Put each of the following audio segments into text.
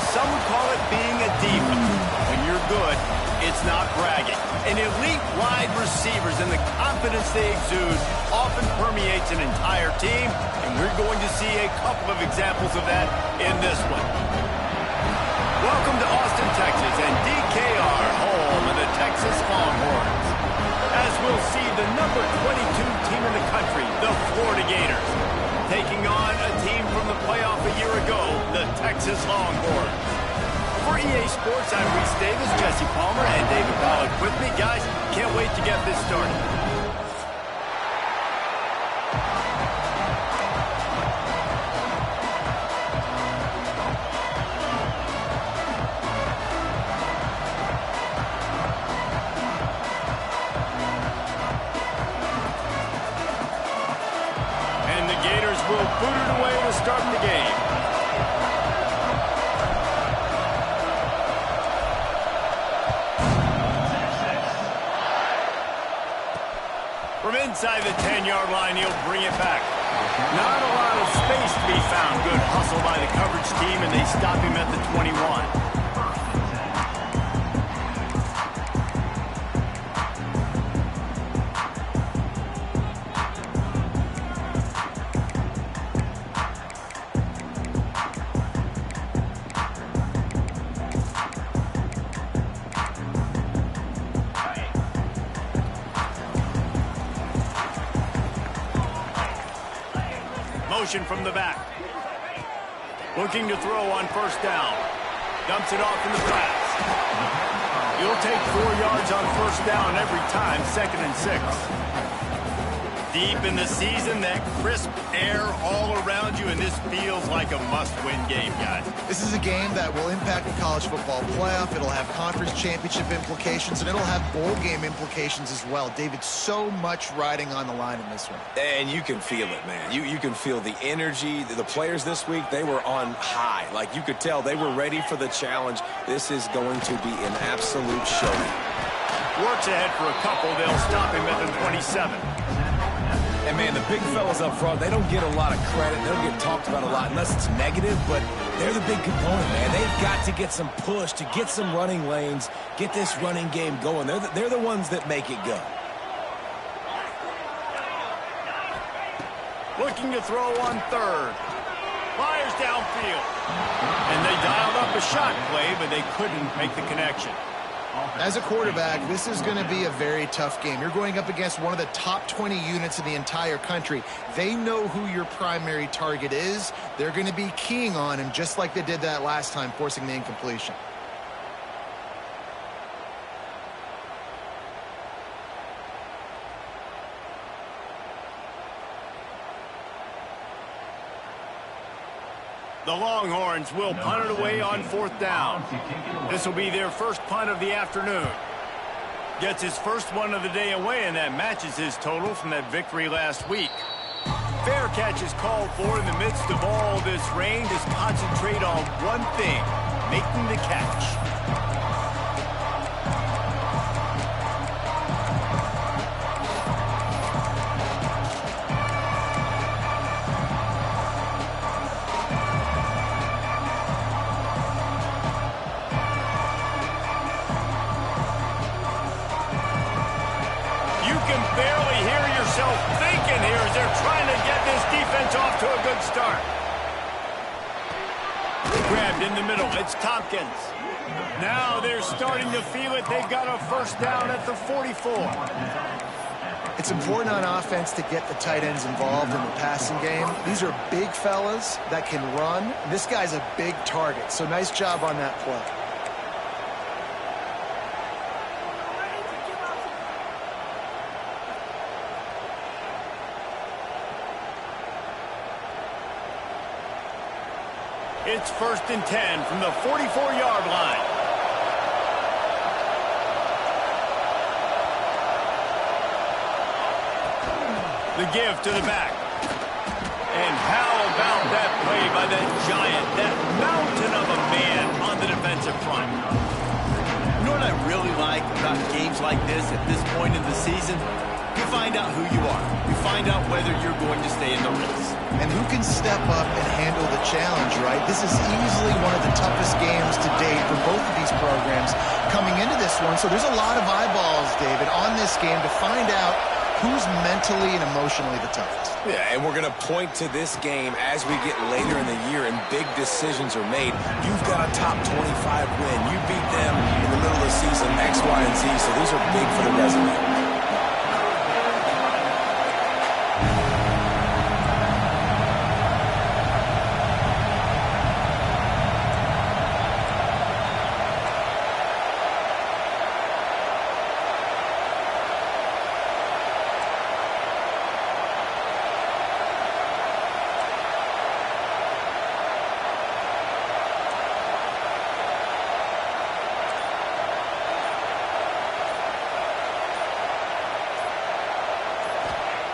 some would call it being a diva. When you're good, it's not bragging. And elite wide receivers and the confidence they exude often permeates an entire team, and we're going to see a couple of examples of that in this one. Welcome to Austin, Texas, and DKR, home of the Texas Longhorns. As we'll see the number 22 team in the country, the Florida Gators, taking on a team from the playoff a year ago, the Texas Longhorns. For EA Sports, I'm Reese Davis, Jesse Palmer, and David Pollack with me. Guys, can't wait to get this started. And the Gators will boot it away to start the game. From inside the 10-yard line, he'll bring it back. Not a lot of space to be found. Good hustle by the coverage team, and they stop him at the 21. Motion from the back. Looking to throw on first down. Dumps it off in the pass. He'll take 4 yards on first down every time, 2nd and 6. Deep in the season, that crisp air all around you, and this feels like a must-win game, guys. This is a game that will impact the college football playoff. It'll have conference championship implications, and it'll have bowl game implications as well. David, so much riding on the line in this one. And you can feel it, man. You can feel the energy. The players this week, they were on high. Like, you could tell they were ready for the challenge. This is going to be an absolute show. Works ahead for a couple. They'll stop him at the 27. And, man, the big fellas up front, they don't get a lot of credit. They don't get talked about a lot unless it's negative, but they're the big component, man. They've got to get some push, to get some running lanes, get this running game going. They're the ones that make it go. Looking to throw on third. Fires downfield. And they dialed up a shot play, but they couldn't make the connection. As a quarterback, this is going to be a very tough game. You're going up against one of the top 20 units in the entire country. They know who your primary target is. They're going to be keying on him just like they did that last time, forcing the incompletion. The Longhorns will punt it away on 4th down. This will be their first punt of the afternoon. Gets his first one of the day away, and that matches his total from that victory last week. Fair catch is called for in the midst of all this rain. Just concentrate on one thing, making the catch. Barely hear yourself thinking here as they're trying to get this defense off to a good start. Grabbed in the middle. It's Tompkins. Now they're starting to feel it. They've got a first down at the 44. It's important on offense to get the tight ends involved in the passing game. These are big fellas that can run. This guy's a big target, so nice job on that play. It's 1st and 10 from the 44-yard line. The give to the back. And how about that play by that giant, that mountain of a man on the defensive front? You know what I really like about games like this at this point in the season? You find out who you are. You find out whether you're going to stay in the race. And who can step up and handle the challenge, right? This is easily one of the toughest games to date for both of these programs coming into this one. So there's a lot of eyeballs, David, on this game to find out who's mentally and emotionally the toughest. Yeah, and we're going to point to this game as we get later in the year and big decisions are made. You've got a top 25 win. You beat them in the middle of the season, X, Y, and Z, so these are big for the resume.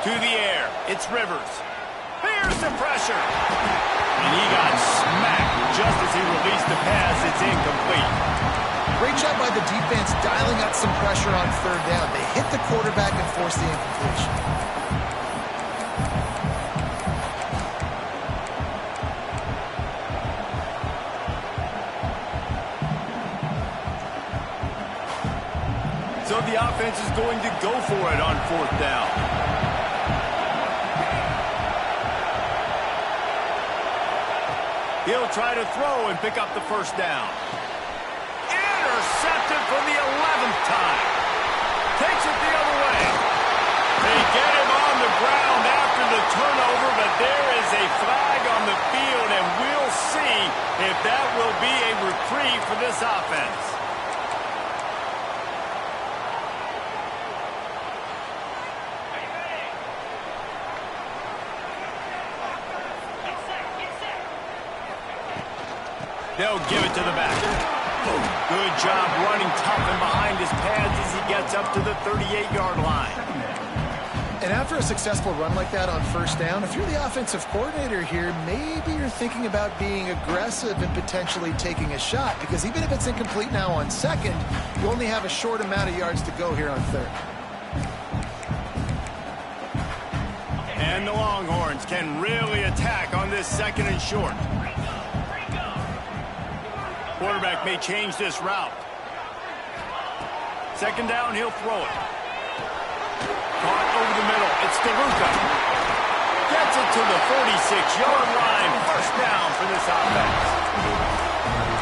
To the air, it's Rivers. Here's the pressure. And he got smacked just as he released the pass. It's incomplete. Great job by the defense dialing up some pressure on third down. They hit the quarterback and forced the incompletion. So the offense is going to go for it on fourth down. He'll try to throw and pick up the first down. Intercepted for the 11th time. Takes it the other way. They get him on the ground after the turnover, but there is a flag on the field, and we'll see if that will be a reprieve for this offense. They'll give it to the back. Good job running tough and behind his pads as he gets up to the 38-yard line. And after a successful run like that on first down, if you're the offensive coordinator here, maybe you're thinking about being aggressive and potentially taking a shot, because even if it's incomplete now on second, you only have a short amount of yards to go here on third. And the Longhorns can really attack on this second and short. Quarterback may change this route. Second down, he'll throw it. Caught over the middle. It's DeLuca. Gets it to the 46-yard line. First down for this offense.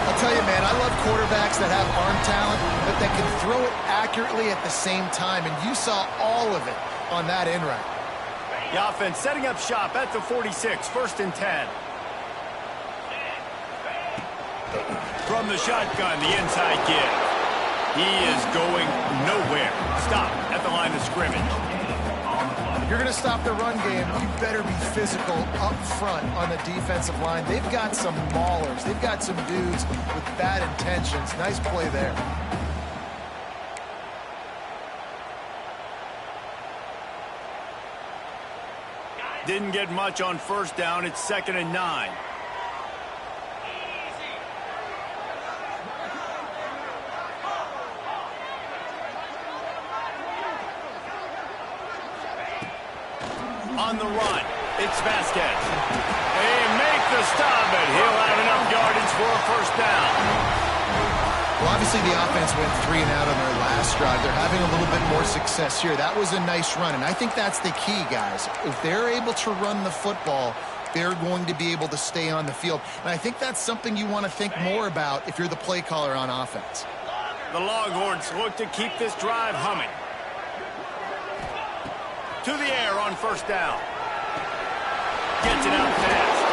I'll tell you, man, I love quarterbacks that have arm talent, but that can throw it accurately at the same time, and you saw all of it on that in route. The offense setting up shop at the 46, first and 10. From the shotgun, the inside give. He is going nowhere. Stop at the line of scrimmage. If you're going to stop the run game, you better be physical up front on the defensive line. They've got some maulers. They've got some dudes with bad intentions. Nice play there. Didn't get much on first down. It's 2nd and 9. On the run, it's Vasquez. They make the stop, but he'll have enough yardage for a first down. Well, obviously the offense went 3 and out on their last drive. They're having a little bit more success here. That was a nice run, and I think that's the key, guys. If they're able to run the football, they're going to be able to stay on the field. And I think that's something you want to think more about if you're the play caller on offense. The Longhorns look to keep this drive humming. To the air on first down. Gets it out fast.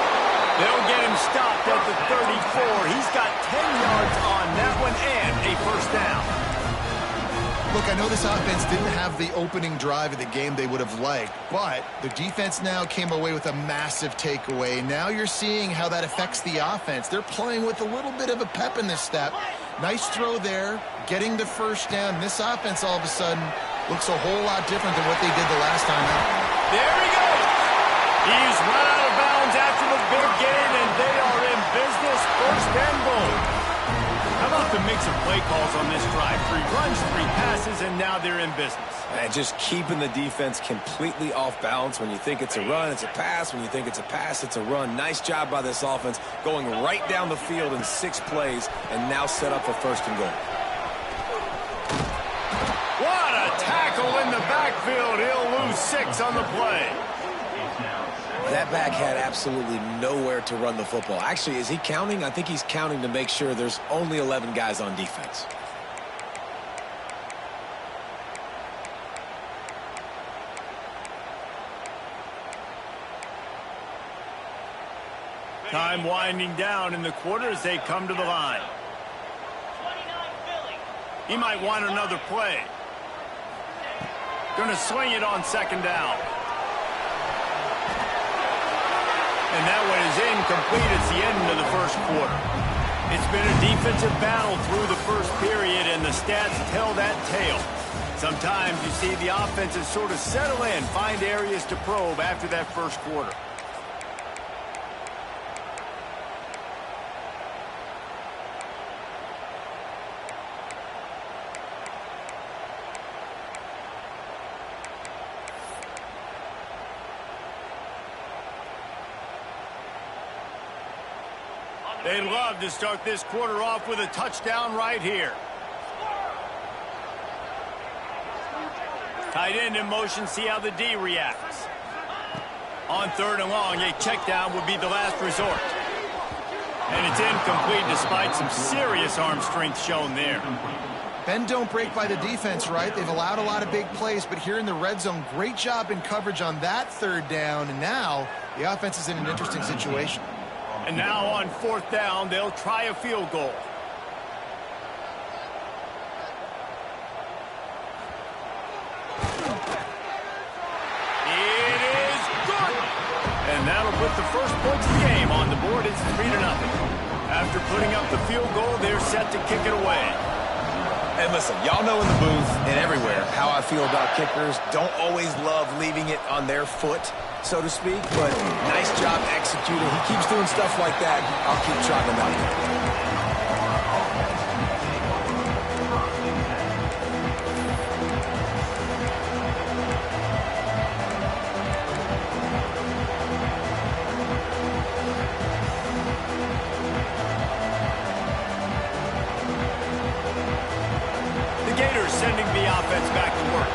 They'll get him stopped at the 34. He's got 10 yards on that one and a first down. Look, I know this offense didn't have the opening drive of the game they would have liked, but the defense now came away with a massive takeaway. Now you're seeing how that affects the offense. They're playing with a little bit of a pep in this step. Nice throw there, getting the first down. This offense all of a sudden looks a whole lot different than what they did the last time out. There he goes. He's run out of bounds after the big gain, and they are in business. First and goal. How about the mix of play calls on this drive? 3 runs, 3 passes. passes, and now they're in business. And just keeping the defense completely off balance. When you think it's a run, it's a pass. When you think it's a pass, it's a run. Nice job by this offense, going right down the field in 6 plays, and now set up for 1st and goal. What a tackle in the backfield. He'll lose 6 on the play. That back had absolutely nowhere to run the football. Actually, is he counting? I think he's counting to make sure there's only 11 guys on defense. Time winding down in the quarter as they come to the line. He might want another play. Going to swing it on 2nd down. And that one is incomplete. It's the end of the 1st quarter. It's been a defensive battle through the 1st period, and the stats tell that tale. Sometimes you see the offenses sort of settle in, find areas to probe after that 1st quarter. They'd love to start this quarter off with a touchdown right here. Tight end in motion, see how the D reacts. On 3rd and long, a check down would be the last resort. And it's incomplete despite some serious arm strength shown there. Bend don't break by the defense, right? They've allowed a lot of big plays, but here in the red zone, great job in coverage on that 3rd down, and now the offense is in an interesting situation. And now on 4th down, they'll try a field goal. It is good! And that'll put the first points of the game on the board. It's 3-0. After putting up the field goal, they're set to kick it away. And listen, y'all know in the booth and everywhere how I feel about kickers. Don't always love leaving it on their foot, so to speak, but nice job executing. He keeps doing stuff like that. I'll keep trotting him out. Sending the offense back to work.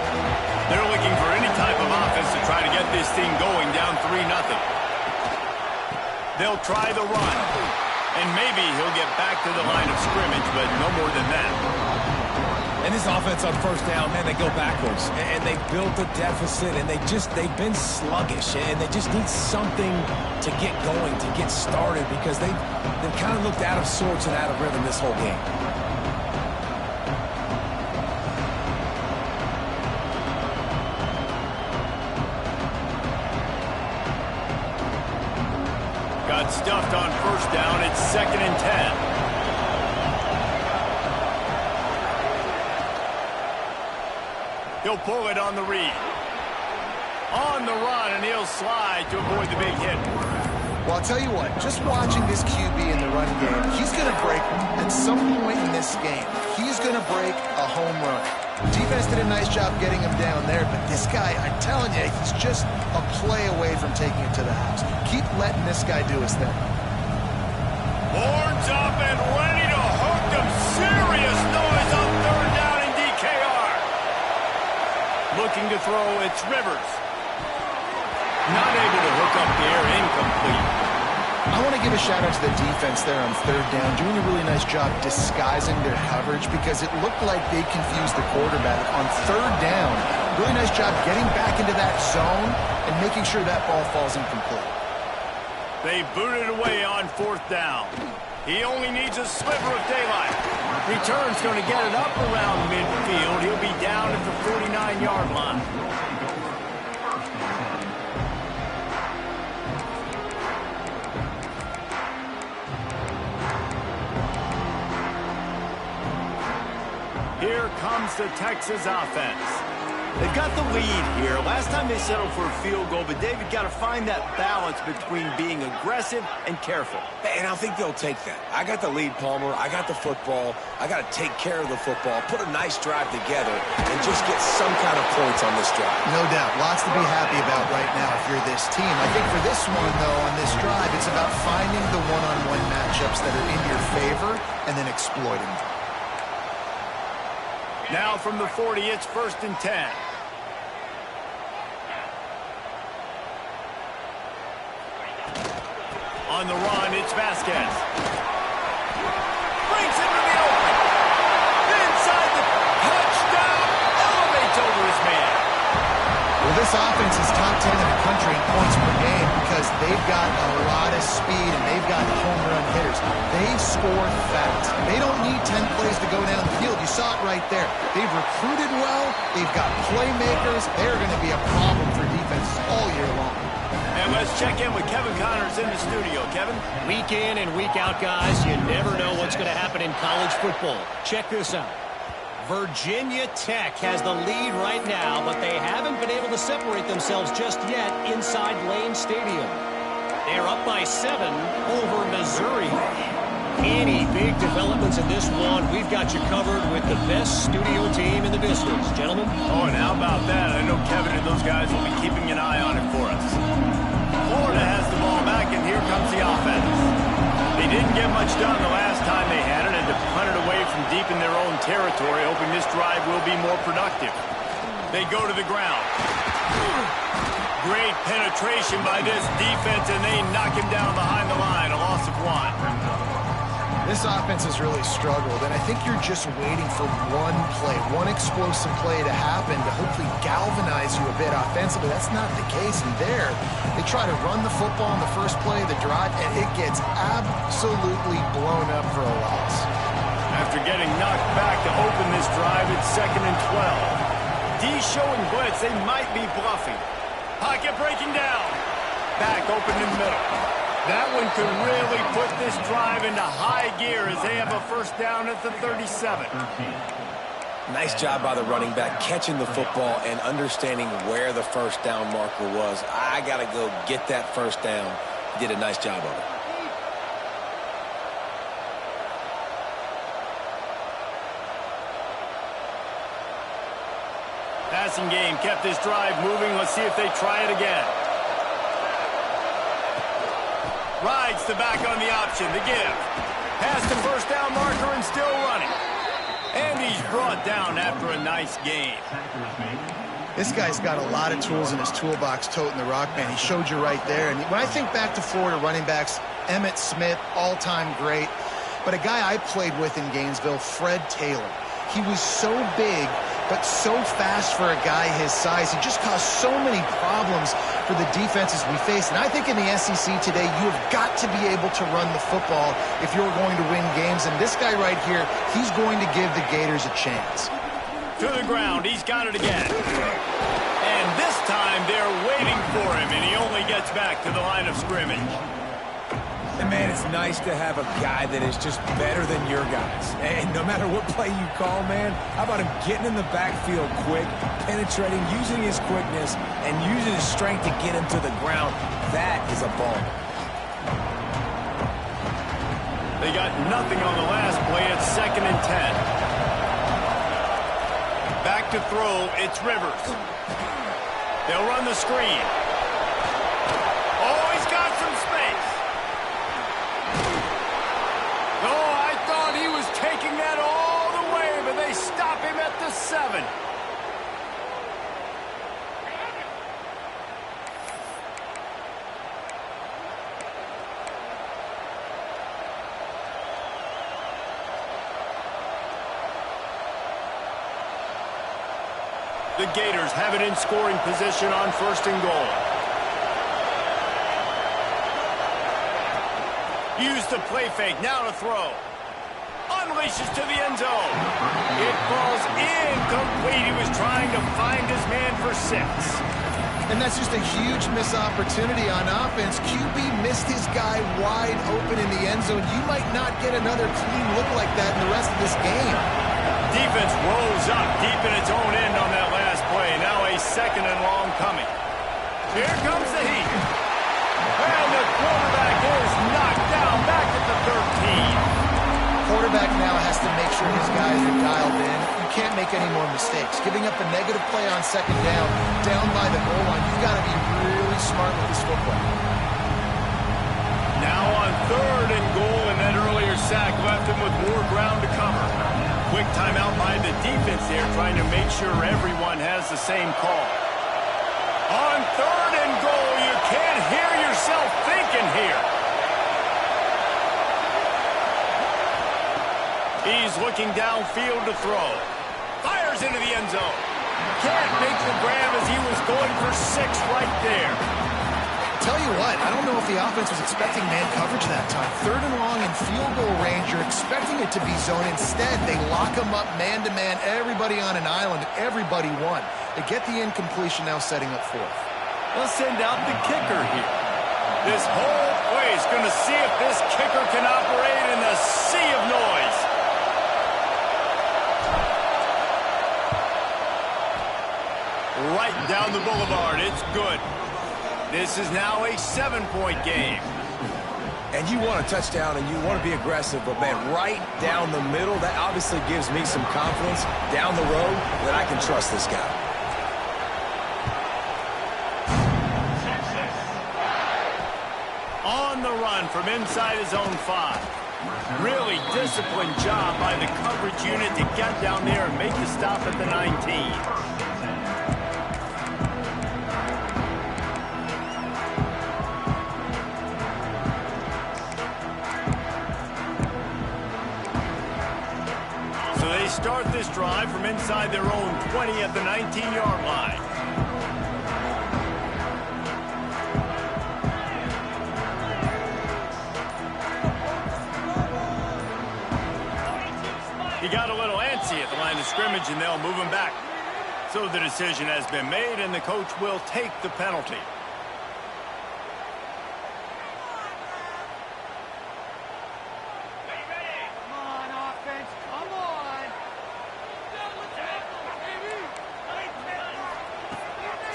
They're looking for any type of offense to try to get this thing going down 3-0. They'll try the run. And maybe he'll get back to the line of scrimmage, but no more than that. And this offense on 1st down, man, they go backwards. And they built a deficit, and they've been sluggish. And they just need something to get going, to get started, because they've kind of looked out of sorts and out of rhythm this whole game. Got stuffed on 1st down. It's 2nd and 10. He'll pull it on the read. On the run, and he'll slide to avoid the big hit. Well, I'll tell you what, just watching this QB in the running game, he's going to break at some point in this game. He's going to break a home run. Defense did a nice job getting him down there, but this guy, I'm telling you, he's just a play away from taking it to the house. Keep letting this guy do his thing. Horns up and ready to hook them. Serious noise on 3rd down in DKR. Looking to throw, it's Rivers. Not able to hook up there, incomplete. I want to give a shout out to the defense there on 3rd down, doing a really nice job disguising their coverage because it looked like they confused the quarterback on 3rd down. Really nice job getting back into that zone and making sure that ball falls incomplete. They booted away on 4th down. He only needs a sliver of daylight. Return's going to get it up around midfield. He'll be down at the 49-yard line. Here comes the Texas offense. They've got the lead here. Last time they settled for a field goal, but David got to find that balance between being aggressive and careful. And I think they'll take that. I got the lead, Palmer. I got the football. I got to take care of the football, put a nice drive together, and just get some kind of points on this drive. No doubt. Lots to be happy about right now if you're this team. I think for this one, though, on this drive, it's about finding the one-on-one matchups that are in your favor and then exploiting them. Now from the 40, it's 1st and 10. On the run, it's Vasquez. Brings it to the open. Inside the touchdown. Elevates over his man. Well, this offense is top 10 in the country in points per game because they've got a lot of speed and they've got home run hitters. They score fast. They don't need 10 plays to go down the field. You saw it right there. They've recruited well. They've got playmakers. They're going to be a problem for defenses all year long. And let's check in with Kevin Connors in the studio. Kevin? Week in and week out, guys, you never know what's going to happen in college football. Check this out. Virginia Tech has the lead right now, but they haven't been able to separate themselves just yet inside Lane Stadium. They're up by 7 over Missouri. Any big developments in this one, we've got you covered with the best studio team in the business. Gentlemen? Oh, and how about that? I know Kevin and those guys will be keeping an eye on it for us. Florida has the ball back, and here comes the offense. They didn't get much done the last time they had it, and to punt it away from deep in their own territory, hoping this drive will be more productive. They go to the ground. Great penetration by this defense, and they knock him down behind the line, a loss of 1. This offense has really struggled, and I think you're just waiting for one play, one explosive play to happen to hopefully galvanize you a bit offensively. That's not the case in there. They try to run the football in the first play of the drive, and it gets absolutely blown up for a loss. After getting knocked back to open this drive, it's 2nd and 12. D showing blitz. They might be bluffing. Pocket breaking down. Back open in the middle. That one could really put this drive into high gear as they have a 1st down at the 37. Nice job by the running back, catching the football and understanding where the 1st down marker was. I got to go get that 1st down. He did a nice job of it. Passing game kept this drive moving. Let's see if they try it again. Rides the back on the option, the give. Past the 1st down marker and still running. And he's brought down after a nice gain. This guy's got a lot of tools in his toolbox toting the rock, man. He showed you right there. And when I think back to Florida running backs, Emmitt Smith, all-time great. But a guy I played with in Gainesville, Fred Taylor. He was so big, but so fast for a guy his size. He just caused so many problems for the defenses we face. And I think in the SEC today, you have got to be able to run the football if you're going to win games. And this guy right here, he's going to give the Gators a chance. To the ground, he's got it again. And this time, they're waiting for him, and he only gets back to the line of scrimmage. And, man, it's nice to have a guy that is just better than your guys. And no matter what play you call, man, how about him getting in the backfield quick, penetrating, using his quickness, and using his strength to get him to the ground? That is a ball. They got nothing on the last play. It's 2nd and 10. Back to throw, it's Rivers. They'll run the screen. Oh, he's got some space. Oh, I thought he was taking that all the way, but they stop him at the 7. The Gators have it in scoring position on 1st and goal. Use the play fake, now to throw. Unleashes to the end zone. It falls incomplete. He was trying to find his man for 6. And that's just a huge missed opportunity on offense. QB missed his guy wide open in the end zone. You might not get another clean look like that in the rest of this game. Defense rolls up deep in its own end on that last play. Now second and long coming. Here comes the heat. And the quarterback is knocked down back at the 13. Quarterback now has to make sure his guys are dialed in. You can't make any more mistakes. Giving up a negative play on second down by the goal line, you've got to be really smart with this football. Now on third and goal, and that earlier sack left him with more ground to cover. Quick timeout by the defense there, trying to make sure everyone has the same call. On third and goal, you can't hear yourself thinking here. He's looking downfield to throw. Fires into the end zone. Can't make the grab as he was going for 6 right there. Tell you what, I don't know if the offense was expecting man coverage that time. Third and long in field goal range, you're expecting it to be zone. Instead, they lock him up man-to-man, everybody on an island, everybody won. They get the incompletion, now setting up fourth. Let's send out the kicker here. This whole place going to see if this kicker can operate in the sea of noise. Right down the boulevard, it's good. This is now a 7-point game. And you want a touchdown and you want to be aggressive, but man, right down the middle, that obviously gives me some confidence down the road that I can trust this guy. On the run from inside his own 5. Really disciplined job by the coverage unit to get down there and make the stop at the 19. They start this drive from inside their own 20 at the 19-yard line. He got a little antsy at the line of scrimmage, and they'll move him back. So the decision has been made, and the coach will take the penalty.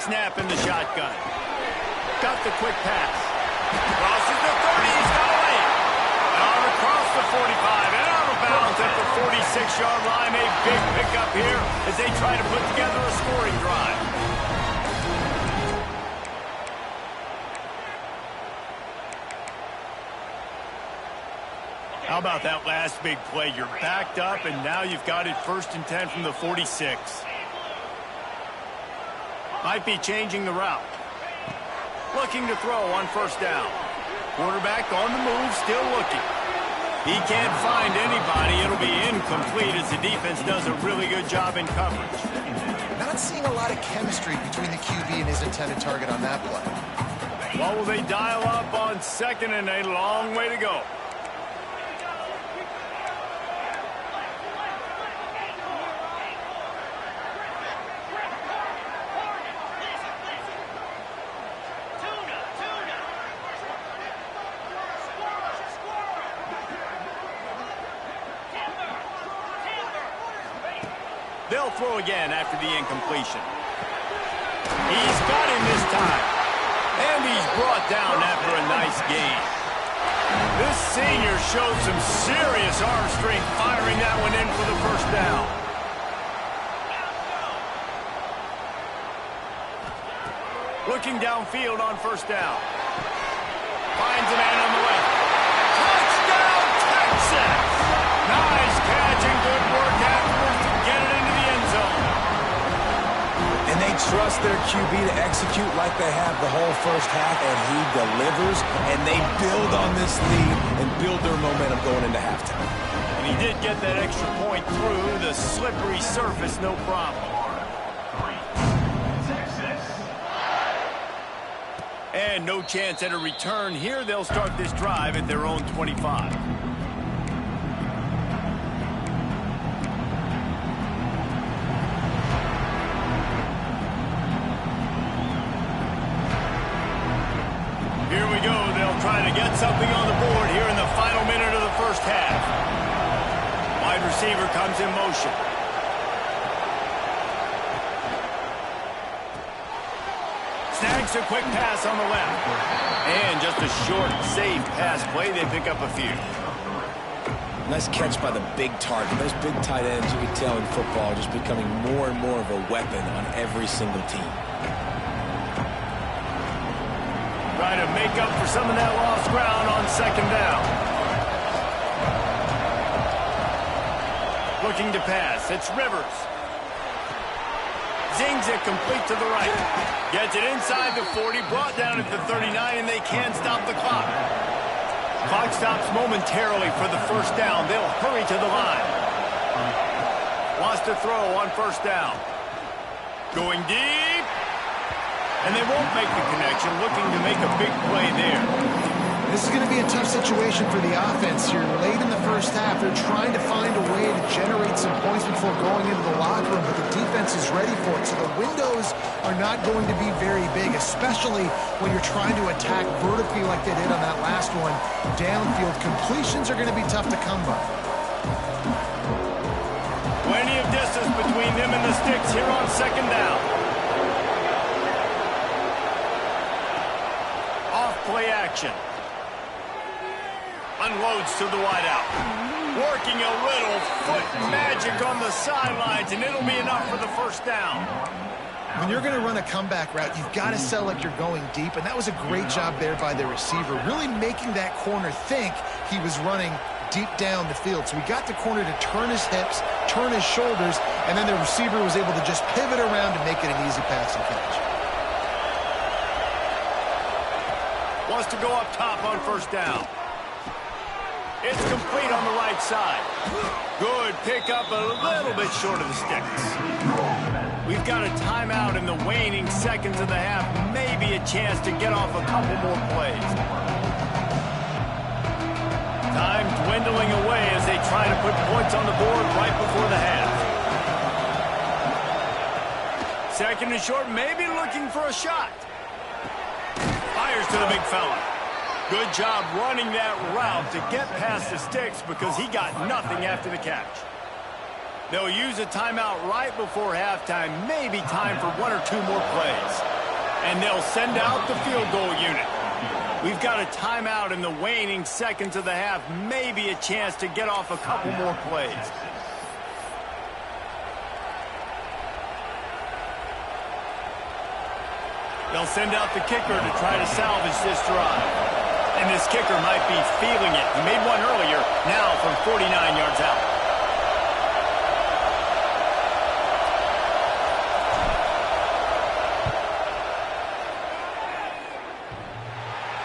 Snap in the shotgun. Got the quick pass. Crosses the 30. He's got a lane. Out across the 45 and out of bounds at the 46-yard line. A big pickup here as they try to put together a scoring drive. How about that last big play? You're backed up, and now you've got it 1st and 10 from the 46. Might be changing the route. Looking to throw on 1st down. Quarterback on the move, still looking. He can't find anybody. It'll be incomplete as the defense does a really good job in coverage. Not seeing a lot of chemistry between the QB and his intended target on that play. What will they dial up on 2nd and a long way to go? They'll throw again after the incompletion. He's got him this time. And he's brought down after a nice gain. This senior showed some serious arm strength firing that one in for the 1st down. Looking downfield on 1st down. Finds a man on the left. Touchdown, Texas! Nice catch and good work afterwards to get it into the end zone. And they trust their QB to execute like they have the whole 1st half, and he delivers, and they build on this lead and build their momentum going into halftime. And he did get that extra point through the slippery surface, no problem. And no chance at a return here. They'll start this drive at their own 25. Here we go. They'll try to get something on the board here in the final minute of the 1st half. Wide receiver comes in motion. Snags a quick pass on the left. And just a short, safe pass play. They pick up a few. Nice catch by the big target. Those big tight ends, you can tell in football, are just becoming more and more of a weapon on every single team. Trying to make up for some of that lost ground on second down. Looking to pass. It's Rivers. Zings it complete to the right. Gets it inside the 40, brought down at the 39, and they can't stop the clock. Clock stops momentarily for the first down. They'll hurry to the line. Wants to throw on first down. Going deep. And they won't make the connection, looking to make a big play there. This is going to be a tough situation for the offense here. Late in the first half, they're trying to find a way to generate some points before going into the locker room, but the defense is ready for it. So the windows are not going to be very big, especially when you're trying to attack vertically like they did on that last one. Downfield completions are going to be tough to come by. Plenty of distance between them and the sticks here on second down. Play action. Unloads to the wideout. Working a little foot magic on the sidelines, and it'll be enough for the first down. When you're going to run a comeback route, you've got to sell like you're going deep, and that was a great job there by the receiver, really making that corner think he was running deep down the field. So we got the corner to turn his hips, turn his shoulders, and then the receiver was able to just pivot around to make it an easy pass and catch. Wants to go up top on first down. It's complete on the right side. Good pickup, a little bit short of the sticks. We've got a timeout in the waning seconds of the half. Maybe a chance to get off a couple more plays. Time dwindling away as they try to put points on the board right before the half. Second and short, maybe looking for a shot. Fires to the big fella. Good job running that route to get past the sticks because he got nothing after the catch. They'll use a timeout right before halftime, maybe time for one or two more plays. And they'll send out the field goal unit. We've got a timeout in the waning seconds of the half, maybe a chance to get off a couple more plays. They'll send out the kicker to try to salvage this drive. And this kicker might be feeling it. He made one earlier, now from 49 yards out.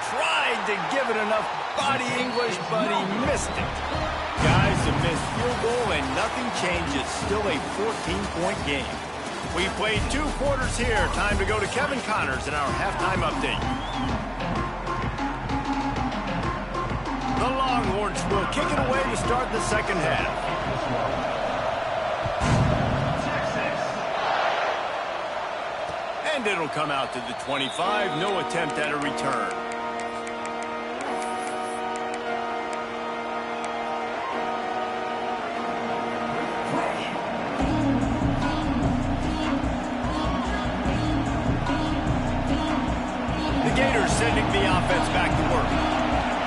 Tried to give it enough body English, but he missed it. Guys, a missed field goal and nothing changes. Still a 14-point game. We played 2 quarters here. Time to go to Kevin Connors in our halftime update. The Longhorns will kick it away to start the second half. And it'll come out to the 25. No attempt at a return. Sending the offense back to work.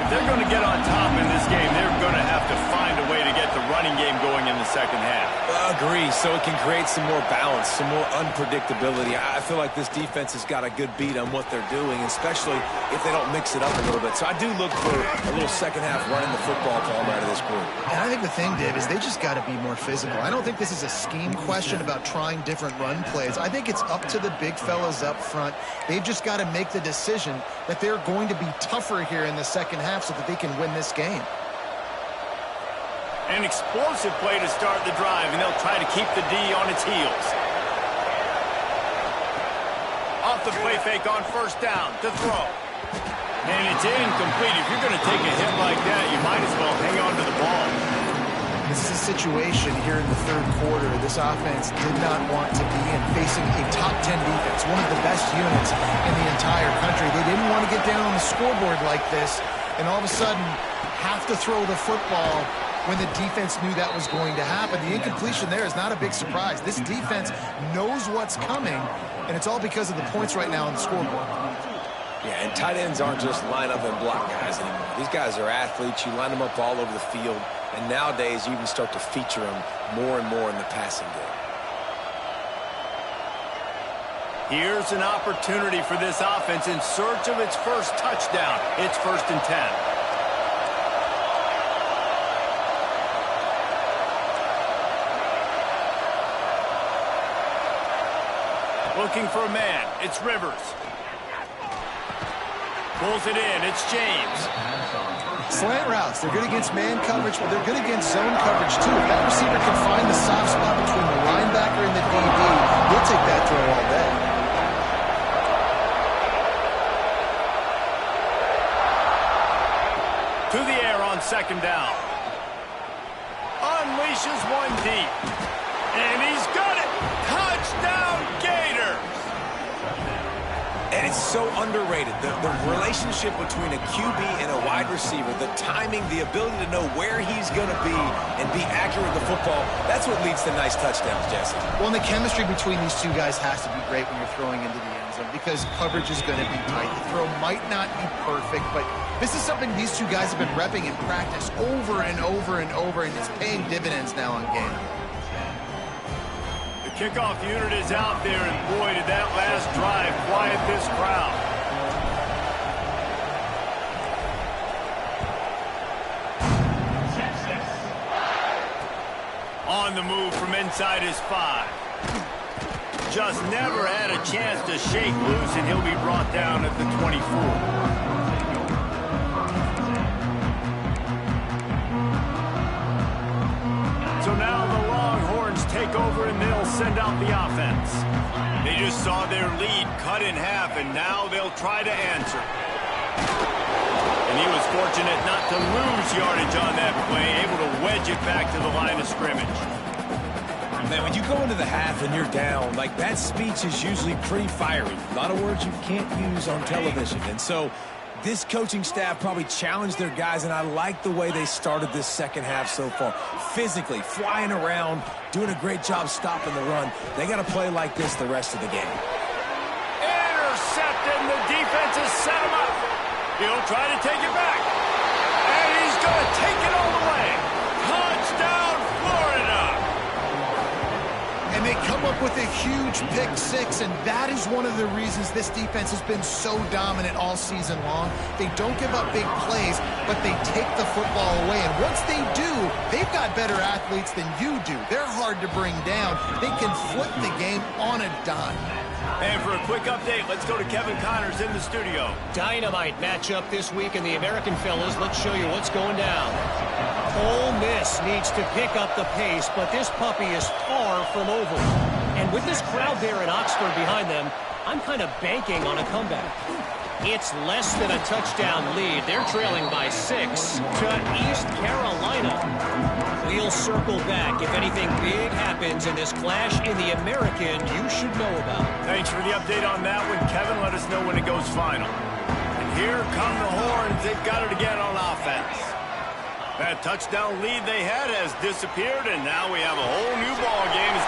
If they're going to get on top in this game, they're going to have to find a way to get the running game going in the second half. Agree, so it can create some more balance, some more unpredictability. I feel like this defense has got a good beat on what they're doing, especially if they don't mix it up a little bit. So I do look for a little second half running the football ball out of this group. And I think the thing, Dave, is they just got to be more physical. I don't think this is a scheme question about trying different run plays. I think it's up to the big fellas up front. They've just got to make the decision that they're going to be tougher here in the second half so that they can win this game. An explosive play to start the drive, and they'll try to keep the D on its heels. Off the play fake on first down to throw. And it's incomplete. If you're going to take a hit like that, you might as well hang on to the ball. This is a situation here in the third quarter this offense did not want to be in, facing a top 10 defense, one of the best units in the entire country. They didn't want to get down on the scoreboard like this and all of a sudden have to throw the football when the defense knew that was going to happen. The incompletion there is not a big surprise. This defense knows what's coming, and it's all because of the points right now on the scoreboard. Yeah, and tight ends aren't just line up and block guys anymore. These guys are athletes. You line them up all over the field, and nowadays you even start to feature them more and more in the passing game. Here's an opportunity for this offense in search of its first touchdown. It's 1st and 10. Looking for a man. It's Rivers. Pulls it in. It's James. Slant routes. They're good against man coverage, but they're good against zone coverage, too. If that receiver can find the soft spot between the linebacker and the DB, he'll take that throw all day. To the air on 2nd down. Unleashes one deep. And he's got it. Touchdown, Gators. And it's so underrated. The relationship between a QB and a wide receiver, the timing, the ability to know where he's going to be and be accurate with the football, that's what leads to nice touchdowns, Jesse. Well, and the chemistry between these two guys has to be great when you're throwing into the end zone because coverage is going to be tight. The throw might not be perfect, but this is something these two guys have been repping in practice over and over and over, and it's paying dividends now on game. Kickoff unit is out there, and boy, did that last drive quiet this crowd. On the move from inside his 5. Just never had a chance to shake loose, and he'll be brought down at the 24. So now the Longhorns take over and they'll send out the offense. They just saw their lead cut in half and now they'll try to answer. And he was fortunate not to lose yardage on that play, able to wedge it back to the line of scrimmage. Man, when you go into the half and you're down, like that speech is usually pretty fiery. A lot of words you can't use on television. And so this coaching staff probably challenged their guys, and I like the way they started this second half so far. Physically, flying around, doing a great job stopping the run. They got to play like this the rest of the game. Intercepted, and the defense has set him up. He'll try to take it back. And he's going to take it all the way. Touchdown, Florida. And they come up with a huge pick 6, and that is one of the reasons this defense has been so dominant all season long. They don't give up big plays, but they take the football away. And once they do, they've got better athletes than you do. They're hard to bring down. They can flip the game on a dime. And for a quick update, let's go to Kevin Connors in the studio. Dynamite matchup this week in the American, fellas. Let's show you what's going down. Ole Miss needs to pick up the pace, but this puppy is far from over. And with this crowd there in Oxford behind them, I'm kind of banking on a comeback. It's less than a touchdown lead. They're trailing by 6 to East Carolina. We'll circle back if anything big happens in this clash in the American you should know about. Thanks for the update on that one, Kevin. Let us know when it goes final. And here come the Horns. They've got it again on offense. That touchdown lead they had has disappeared, and now we have a whole new ball game.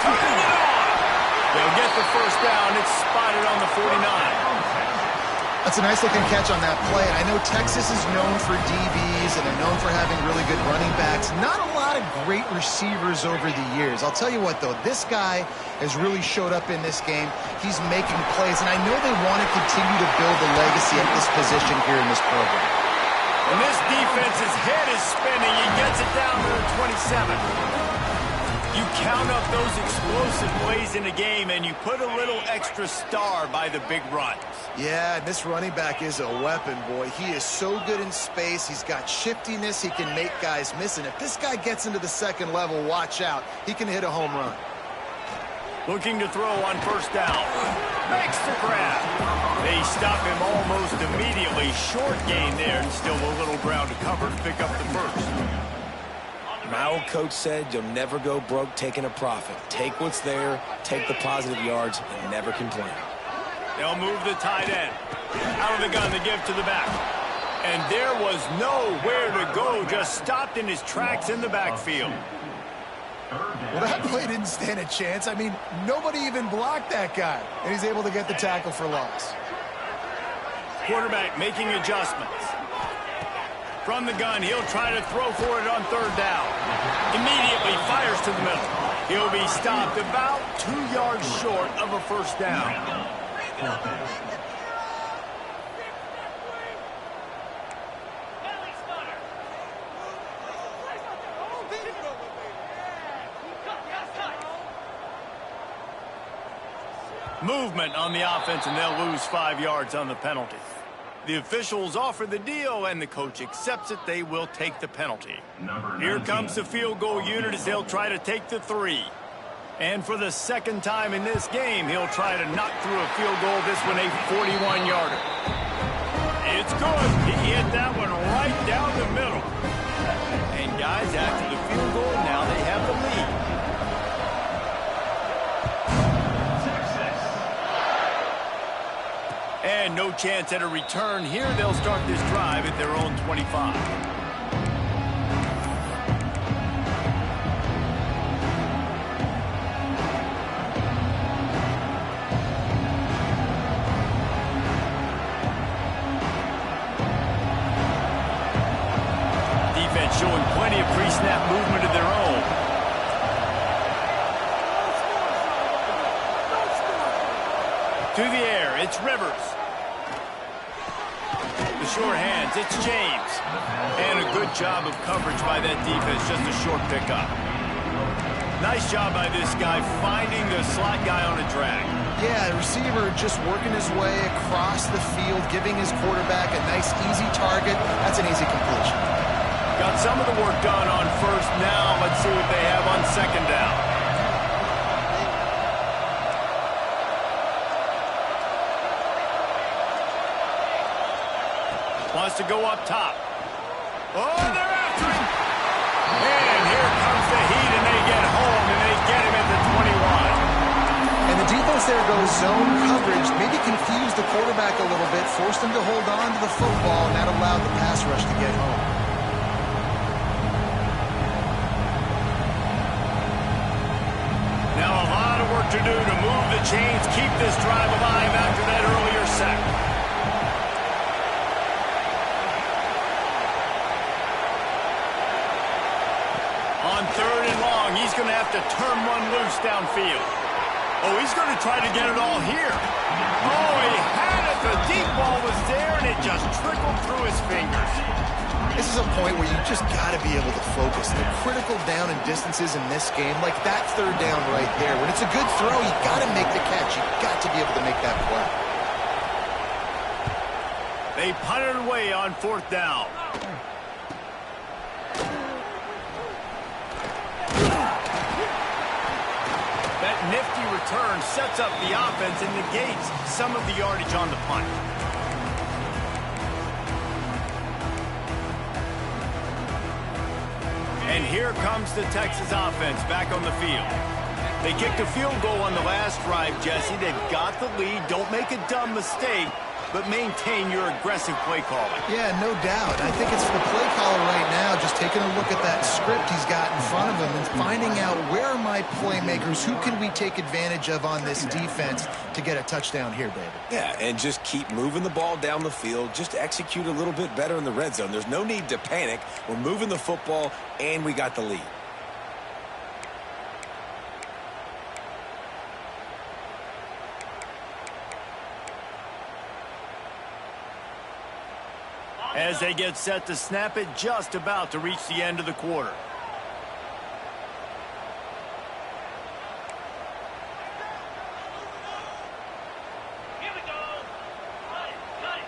Turning it on! They'll get the first down. It's spotted on the 49. That's a nice-looking catch on that play. And I know Texas is known for DBs, and they're known for having really good running backs. Not a lot of great receivers over the years. I'll tell you what, though. This guy has really showed up in this game. He's making plays, and I know they want to continue to build a legacy at this position here in this program. And this defense's head is spinning. He gets it down to the 27. You count up those explosive plays in a game, and you put a little extra star by the big runs. Yeah, this running back is a weapon, boy. He is so good in space. He's got shiftiness. He can make guys miss. And if this guy gets into the second level, watch out. He can hit a home run. Looking to throw on first down. Makes the grab. They stop him almost immediately. Short gain there, and still a little ground to cover to pick up the first. My old coach said you'll never go broke taking a profit. Take what's there, take the positive yards, and never complain. They'll move the tight end. Out of the gun, they give to the back. And there was nowhere to go, just stopped in his tracks in the backfield. Well, that play didn't stand a chance. I mean, nobody even blocked that guy, and he's able to get the tackle for loss. Quarterback making adjustments. From the gun, he'll try to throw for it on third down. Immediately fires to the middle. He'll be stopped about 2 yards short of a first down. Movement on the offense, and they'll lose 5 yards on the penalty. The officials offer the deal, and the coach accepts it. They will take the penalty. Here comes the field goal unit as they'll try to take the 3. And for the second time in this game, he'll try to knock through a field goal, this one a 41-yarder. It's good. He hit that one right down the middle. And guys, after the field goal, now they have the lead. And no chance at a return here. They'll start this drive at their own 25. Defense showing plenty of pre-snap movement of their own. To the air, it's Rivers. The short hands, it's James. And a good job of coverage by that defense, just a short pickup. Nice job by this guy finding the slot guy on a drag. Yeah, the receiver just working his way across the field, giving his quarterback a nice, easy target. That's an easy completion. Got some of the work done on first. Now let's see what they have on second down. Wants to go up top. Oh, they're after him. And here comes the heat, and they get home, and they get him at the 21. And the defense there goes zone coverage, maybe confused the quarterback a little bit, forced him to hold on to the football, and that allowed the pass rush to get home. Now a lot of work to do to move the chains, keep this drive alive after that earlier sack. On third and long, he's going to have to turn one loose downfield. Oh, he's going to try to get it all here. Oh, he had it. The deep ball was there, and it just trickled through his fingers. This is a point where you just got to be able to focus. The critical down and distances in this game, like that third down right there. When it's a good throw, you got to make the catch. You got to be able to make that play. They punted away on fourth down. That nifty return sets up the offense and negates some of the yardage on the punt. And here comes the Texas offense back on the field. They kicked a field goal on the last drive, Jesse. They've got the lead. Don't make a dumb mistake, but maintain your aggressive play calling. Yeah, no doubt. I think it's for the play caller right now, just taking a look at that script he's got in front of him and finding out where are my playmakers, who can we take advantage of on this defense to get a touchdown here, David. Yeah, and just keep moving the ball down the field. Just execute a little bit better in the red zone. There's no need to panic. We're moving the football, and we got the lead. As they get set to snap it, just about to reach the end of the quarter. Here we go. Cut it.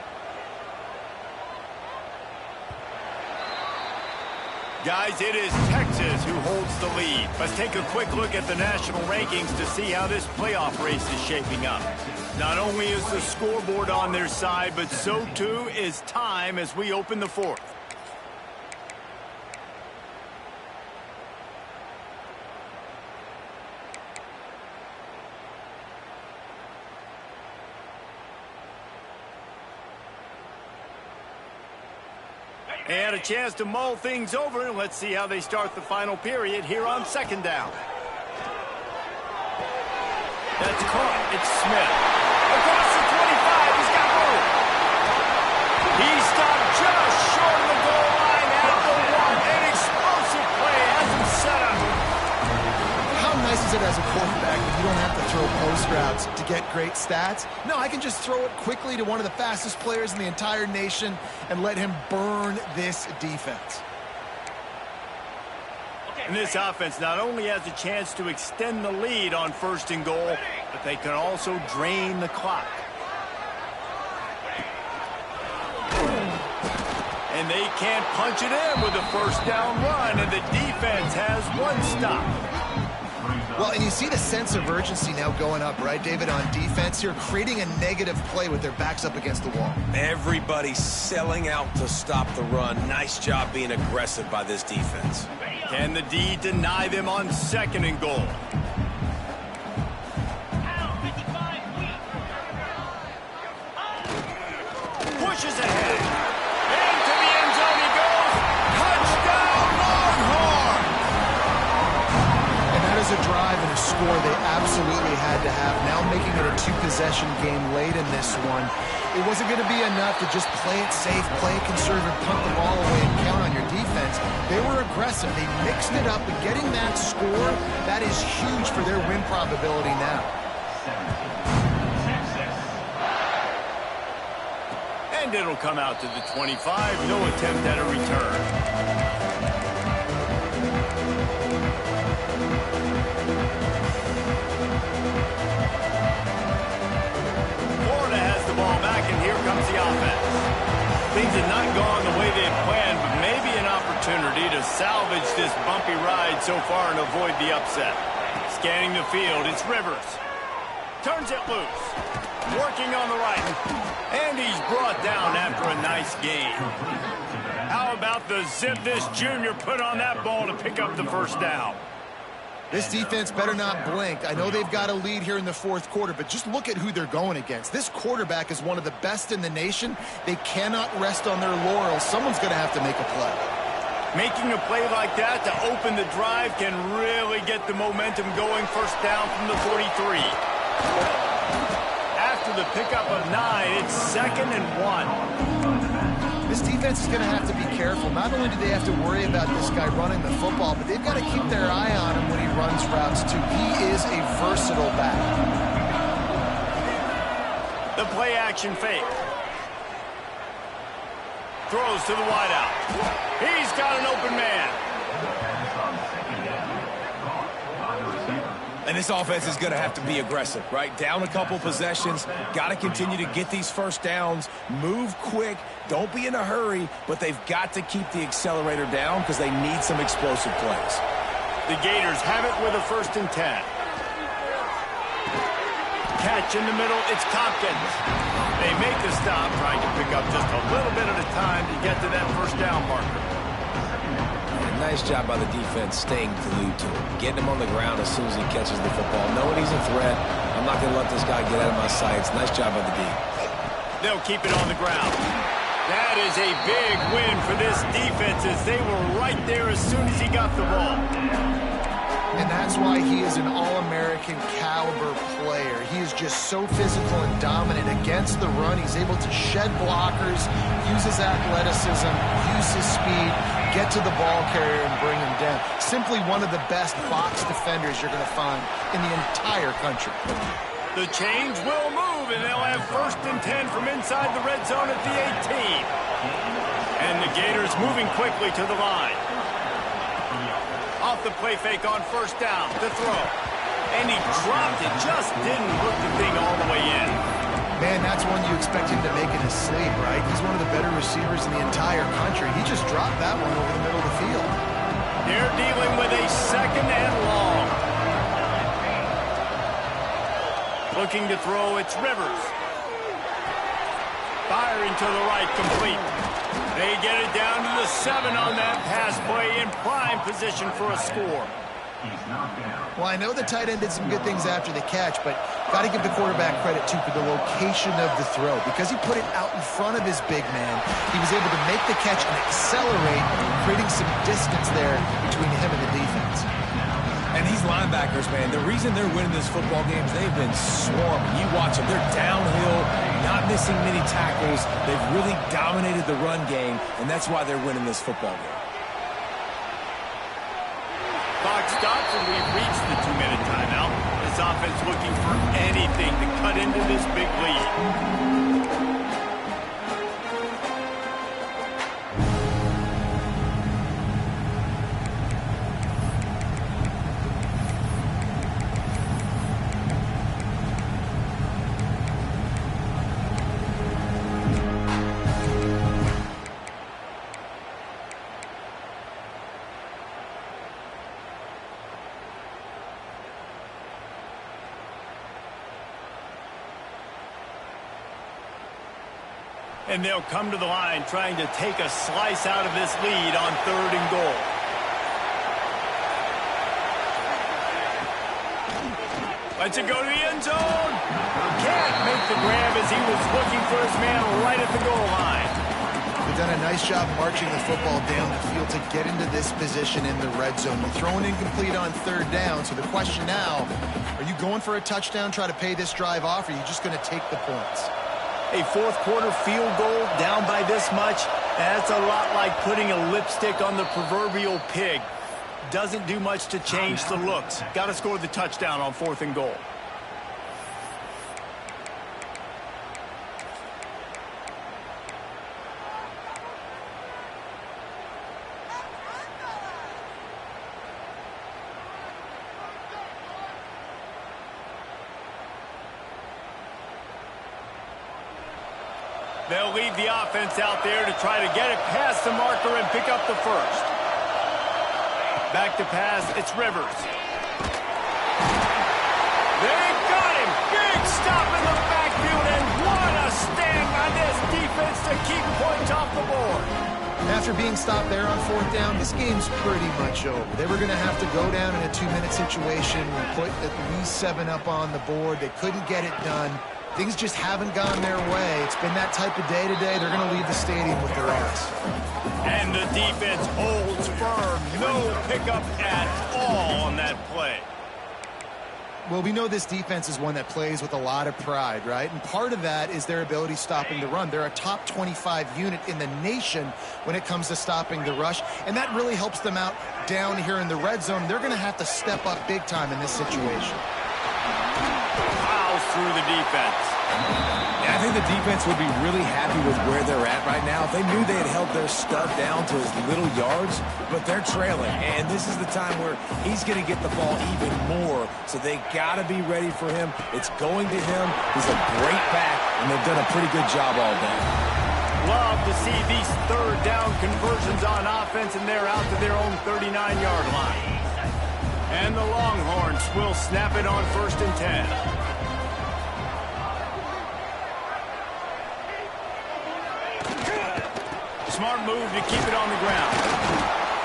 Guys, it is Texas who holds the lead. Let's take a quick look at the national rankings to see how this playoff race is shaping up. Not only is the scoreboard on their side, but so too is time as we open the fourth. And a chance to mull things over, and let's see how they start the final period here on second down. That's caught. It's Smith. Across the 25. He's got room. He stopped just short of the goal line at the 1. An explosive play has him set up. How nice is it as a quarterback when you don't have to throw post routes to get great stats? No, I can just throw it quickly to one of the fastest players in the entire nation and let him burn this defense. And this offense not only has a chance to extend the lead on first and goal, but they can also drain the clock. And they can't punch it in with a first down run, and the defense has one stop. Well, and you see the sense of urgency now going up, right, David, on defense here, creating a negative play with their backs up against the wall. Everybody's selling out to stop the run. Nice job being aggressive by this defense. Can the D deny them on second and goal? Pushes ahead. Into the end zone he goes. Touchdown, Longhorn! And that is a drive and a score they absolutely had to have. Now making it a two-possession game late in this one. It wasn't going to be enough to just play it safe, play it conservative, punt the ball away, and count on your defense. They were aggressive. They mixed it up, and getting that score, that is huge for their win probability now. And it'll come out to the 25. No attempt at a return. And here comes the offense. Things have not gone the way they had planned, but maybe an opportunity to salvage this bumpy ride so far and avoid the upset. Scanning the field, it's Rivers. Turns it loose. Working on the right. And he's brought down after a nice gain. How about the zip this junior put on that ball to pick up the first down? This defense better not blink. I know they've got a lead here in the fourth quarter, but just look at who they're going against. This quarterback is one of the best in the nation. They cannot rest on their laurels. Someone's going to have to make a play. Making a play like that to open the drive can really get the momentum going. First down from the 43. After the pickup of 9, it's 2nd and 1. This defense is going to have to be careful. Not only do they have to worry about this guy running the football, but they've got to keep their eye on him when he runs routes, too. He is a versatile back. The play-action fake. Throws to the wideout. He's got an open man. And this offense is going to have to be aggressive, right? Down a couple possessions. Got to continue to get these first downs. Move quick. Don't be in a hurry, but they've got to keep the accelerator down because they need some explosive plays. The Gators have it with a 1st and 10. Catch in the middle. It's Tompkins. They make the stop, trying to pick up just a little bit at a time to get to that first down marker. Nice job by the defense staying glued to him. Getting him on the ground as soon as he catches the football. Knowing he's a threat, I'm not going to let this guy get out of my sights. Nice job by the D. They'll keep it on the ground. That is a big win for this defense as they were right there as soon as he got the ball. And that's why he is an All-American caliber player. He is just so physical and dominant against the run. He's able to shed blockers, use his athleticism, use his speed, get to the ball carrier and bring him down. Simply one of the best box defenders you're going to find in the entire country. The change will move, and they'll have 1st and 10 from inside the red zone at the 18. And the Gators moving quickly to the line. Off the play fake on 1st down to throw. And he dropped it, just didn't look the thing all the way in. Man, that's one you expect him to make in his sleep, right? He's one of the better receivers in the entire country. He just dropped that one over the middle of the field. They're dealing with a 2nd and long. Looking to throw, it's Rivers. Firing to the right, complete. They get it down to the 7 on that pass play in prime position for a score. Well, I know the tight end did some good things after the catch, but got to give the quarterback credit, too, for the location of the throw. Because he put it out in front of his big man, he was able to make the catch and accelerate, creating some distance there between him and the defense. And these linebackers, man, the reason they're winning this football game is they've been swarming. You watch them. They're downhill, not missing many tackles. They've really dominated the run game, and that's why they're winning this football game. Clock stops, and we've reached the 2-minute timeout. This offense looking for anything to cut into this big lead. And they'll come to the line trying to take a slice out of this lead on 3rd and goal. Lets it go to the end zone. Can't make the grab as he was looking for his man right at the goal line. They've done a nice job marching the football down the field to get into this position in the red zone. You're throwing incomplete on 3rd down, so the question now, are you going for a touchdown, try to pay this drive off, or are you just going to take the points? A 4th quarter field goal down by this much, that's a lot like putting a lipstick on the proverbial pig. Doesn't do much to change the looks. Got to score the touchdown on 4th and goal. They'll leave the offense out there to try to get it past the marker and pick up the first. Back to pass, it's Rivers. They got him! Big stop in the backfield, and what a stand by this defense to keep points off the board. After being stopped there on 4th down, this game's pretty much over. They were going to have to go down in a 2-minute situation and put at least 7 up on the board. They couldn't get it done. Things just haven't gone their way. It's been that type of day today. They're going to leave the stadium with their ass. And the defense holds firm. No pickup at all on that play. Well, we know this defense is one that plays with a lot of pride, right? And part of that is their ability stopping the run. They're a top 25 unit in the nation when it comes to stopping the rush, and that really helps them out down here in the red zone. They're going to have to step up big time in this situation. Plows through the defense. Yeah, I think the defense would be really happy with where they're at right now. If they knew they had held their stud down to his little yards, but they're trailing. And this is the time where he's going to get the ball even more. So they got to be ready for him. It's going to him. He's a great back, and they've done a pretty good job all day. Love to see these 3rd down conversions on offense, and they're out to their own 39-yard line. And the Longhorns will snap it on 1st and 10. Smart move to keep it on the ground.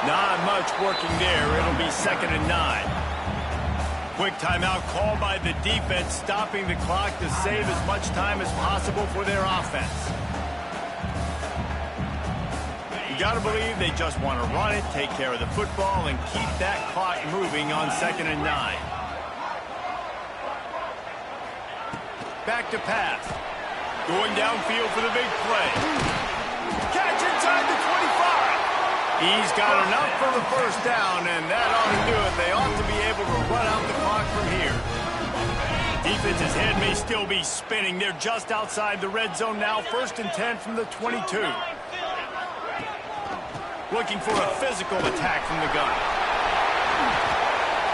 Not much working there. It'll be 2nd and 9. Quick timeout called by the defense, stopping the clock to save as much time as possible for their offense. You got to believe they just want to run it, take care of the football, and keep that clock moving on 2nd and 9. Back to pass. Going downfield for the big play. Catch inside the 25. He's got enough for the 1st down, and that ought to do it. They ought to be able to run out the clock from here. Defense's head may still be spinning. They're just outside the red zone now. 1st and 10 from the 22. Looking for a physical attack from the gun.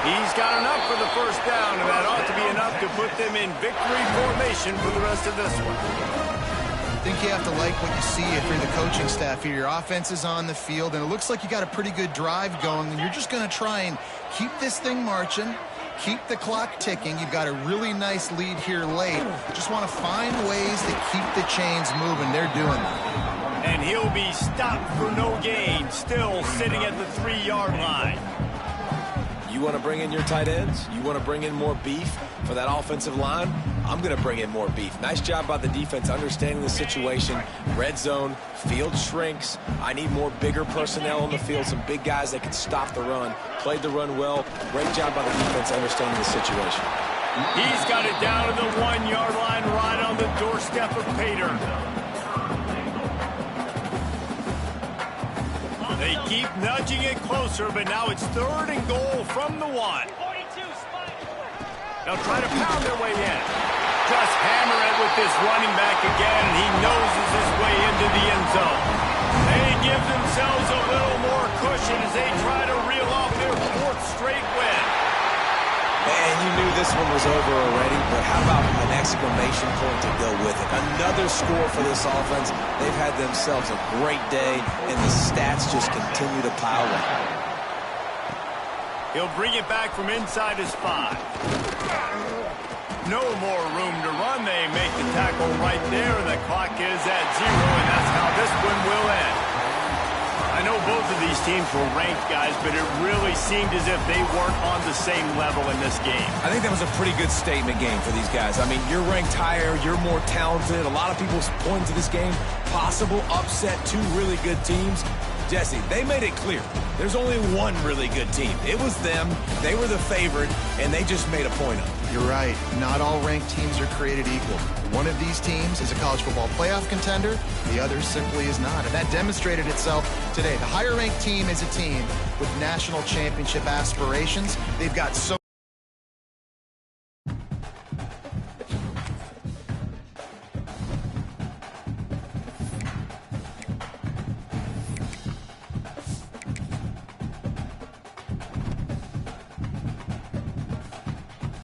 He's got enough for the 1st down, and that ought to be enough to put them in victory formation for the rest of this one. I think you have to like what you see if you're the coaching staff here. Your offense is on the field, and it looks like you got a pretty good drive going, and you're just going to try and keep this thing marching, keep the clock ticking. You've got a really nice lead here late. Just want to find ways to keep the chains moving. They're doing that. And he'll be stopped for no gain, still sitting at the 3-yard line. You You want to bring in your tight ends? You want to bring in more beef for that offensive line? I'm going to bring in more beef. Nice job by the defense understanding the situation. Red zone, field shrinks. I need more bigger personnel on the field, some big guys that can stop the run. Played the run well. Great job by the defense understanding the situation. He's got it down to the 1-yard line right on the doorstep of Pater. They keep nudging it closer, but now it's 3rd and goal from the 1. 42, spike. They'll try to pound their way in. Just hammer it with this running back again, and he noses his way into the end zone. They give themselves a little more cushion as they try to reel off their 4th straight win. Man, you knew this one was over already, but how about an exclamation point to go with it? Another score for this offense. They've had themselves a great day, and the stats just continue to pile up. He'll bring it back from inside his 5. No more room to run. They make the tackle right there, and the clock is at 0, and that's how this one will end. I know both of these teams were ranked, guys, but it really seemed as if they weren't on the same level in this game. I think that was a pretty good statement game for these guys. I mean, you're ranked higher, you're more talented. A lot of people point to this game, possible upset, 2 really good teams. Jesse, they made it clear. There's only one really good team. It was them. They were the favorite, and they just made a point of it. You're right. Not all ranked teams are created equal. One of these teams is a college football playoff contender. The other simply is not. And that demonstrated itself today. The higher ranked team is a team with national championship aspirations. They've got so